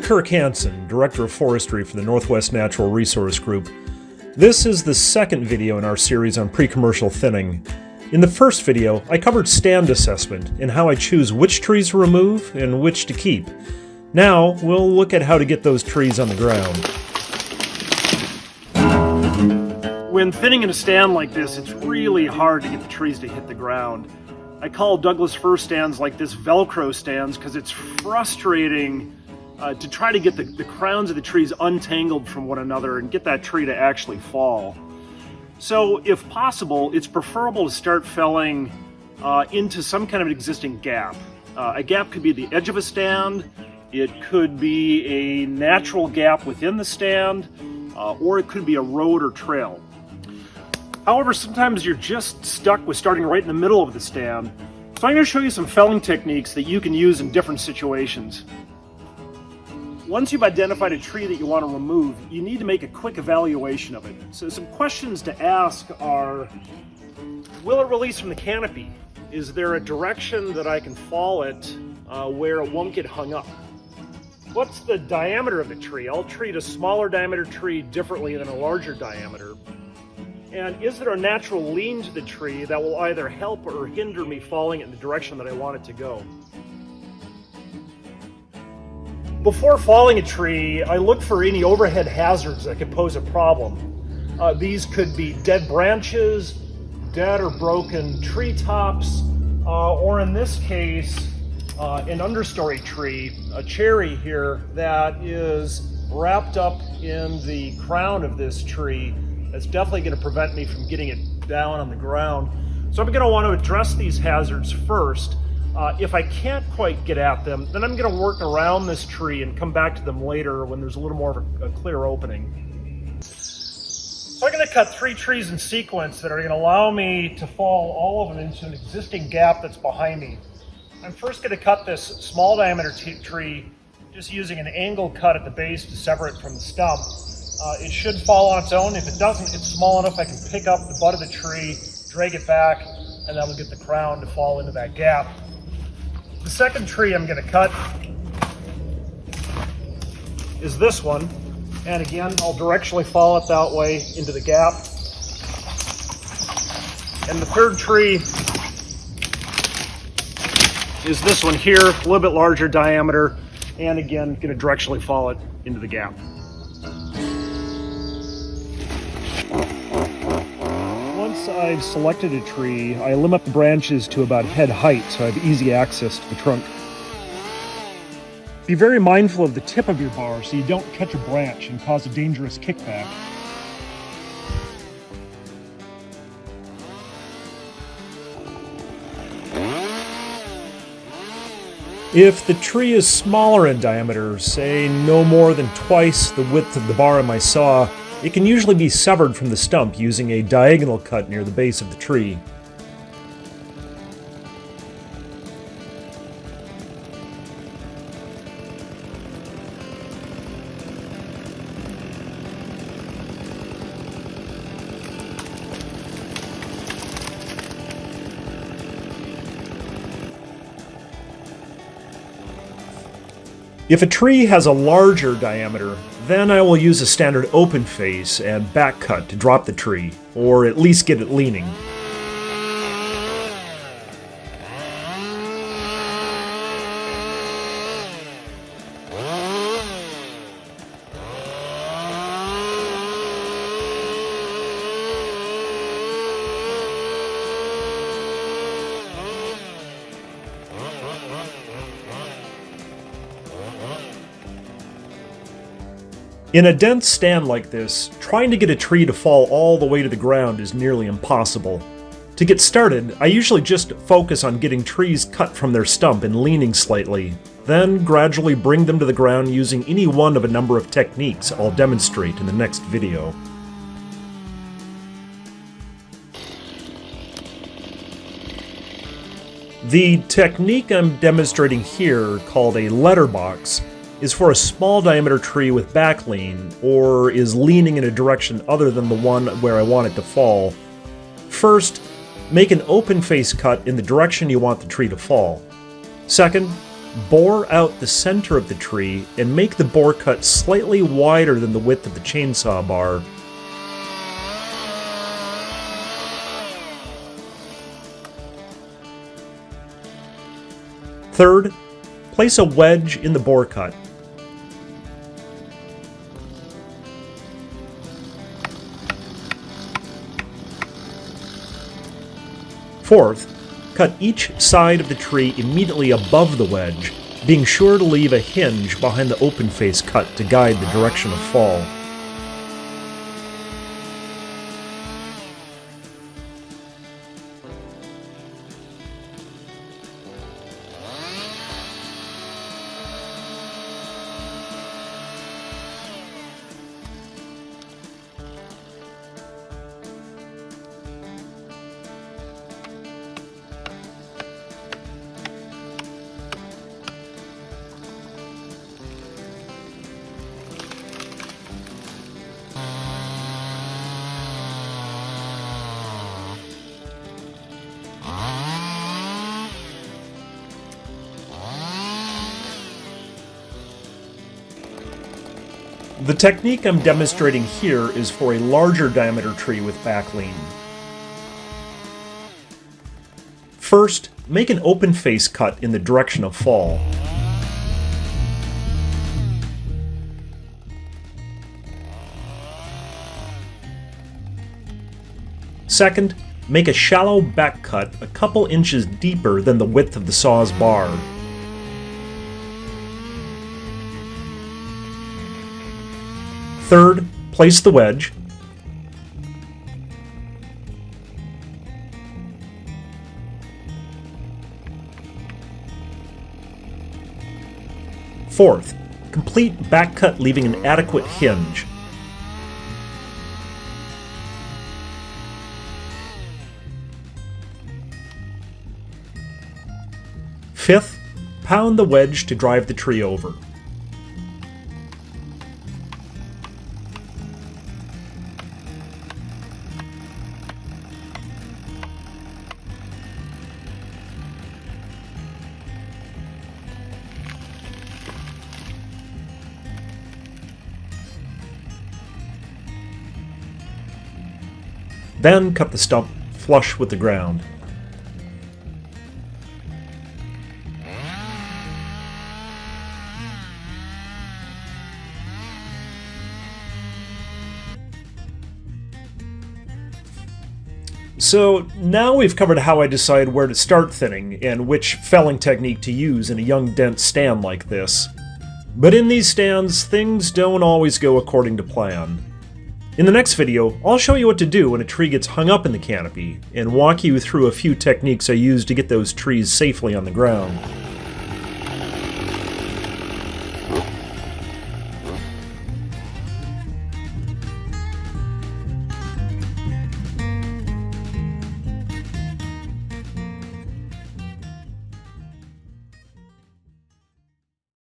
Kirk Hanson, Director of Forestry for the Northwest Natural Resource Group. This is the second video in our series on pre-commercial thinning. In the first video, I covered stand assessment and how I choose which trees to remove and which to keep. Now, we'll look at how to get those trees on the ground. When thinning in a stand like this, it's really hard to get the trees to hit the ground. I call Douglas fir stands like this Velcro stands because it's frustrating to try to get the crowns of the trees untangled from one another and get that tree to actually fall. So if possible, it's preferable to start felling into some kind of an existing gap. A gap could be the edge of a stand, it could be a natural gap within the stand, or it could be a road or trail. However, sometimes you're just stuck with starting right in the middle of the stand. So I'm going to show you some felling techniques that you can use in different situations. Once you've identified a tree that you want to remove, you need to make a quick evaluation of it. So some questions to ask are, will it release from the canopy? Is there a direction that I can fall it where it won't get hung up? What's the diameter of the tree? I'll treat a smaller diameter tree differently than a larger diameter. And is there a natural lean to the tree that will either help or hinder me falling in the direction that I want it to go? Before falling a tree, I look for any overhead hazards that could pose a problem. These could be dead branches, dead or broken treetops, or in this case, an understory tree, a cherry here that is wrapped up in the crown of this tree. That's definitely going to prevent me from getting it down on the ground. So I'm going to want to address these hazards first. If I can't quite get at them, then I'm going to work around this tree and come back to them later when there's a little more of a clear opening. So I'm going to cut 3 trees in sequence that are going to allow me to fall all of them into an existing gap that's behind me. I'm first going to cut this small diameter tree just using an angle cut at the base to sever it from the stump. It should fall on its own. If it doesn't, it's small enough I can pick up the butt of the tree, drag it back, and that'll get the crown to fall into that gap. The second tree I'm going to cut is this one, and again, I'll directionally fall it that way into the gap. And the third tree is this one here, a little bit larger diameter, and again, going to directionally fall it into the gap. Once I've selected a tree, I limb up the branches to about head height so I have easy access to the trunk. Be very mindful of the tip of your bar so you don't catch a branch and cause a dangerous kickback. If the tree is smaller in diameter, say no more than twice the width of the bar on my saw, it can usually be severed from the stump using a diagonal cut near the base of the tree. If a tree has a larger diameter, then I will use a standard open face and back cut to drop the tree, or at least get it leaning. In a dense stand like this, trying to get a tree to fall all the way to the ground is nearly impossible. To get started, I usually just focus on getting trees cut from their stump and leaning slightly, then gradually bring them to the ground using any one of a number of techniques I'll demonstrate in the next video. The technique I'm demonstrating here, called a letterbox, is for a small diameter tree with back lean, or is leaning in a direction other than the one where I want it to fall. First, make an open face cut in the direction you want the tree to fall. Second, bore out the center of the tree and make the bore cut slightly wider than the width of the chainsaw bar. Third, place a wedge in the bore cut. Fourth, cut each side of the tree immediately above the wedge, being sure to leave a hinge behind the open face cut to guide the direction of fall. The technique I'm demonstrating here is for a larger diameter tree with back lean. First, make an open face cut in the direction of fall. Second, make a shallow back cut a couple inches deeper than the width of the saw's bar. Third, place the wedge. Fourth, complete back cut leaving an adequate hinge. Fifth, pound the wedge to drive the tree over. Then cut the stump flush with the ground. So now we've covered how I decide where to start thinning and which felling technique to use in a young dent stand like this. But in these stands, things don't always go according to plan. In the next video, I'll show you what to do when a tree gets hung up in the canopy, and walk you through a few techniques I use to get those trees safely on the ground.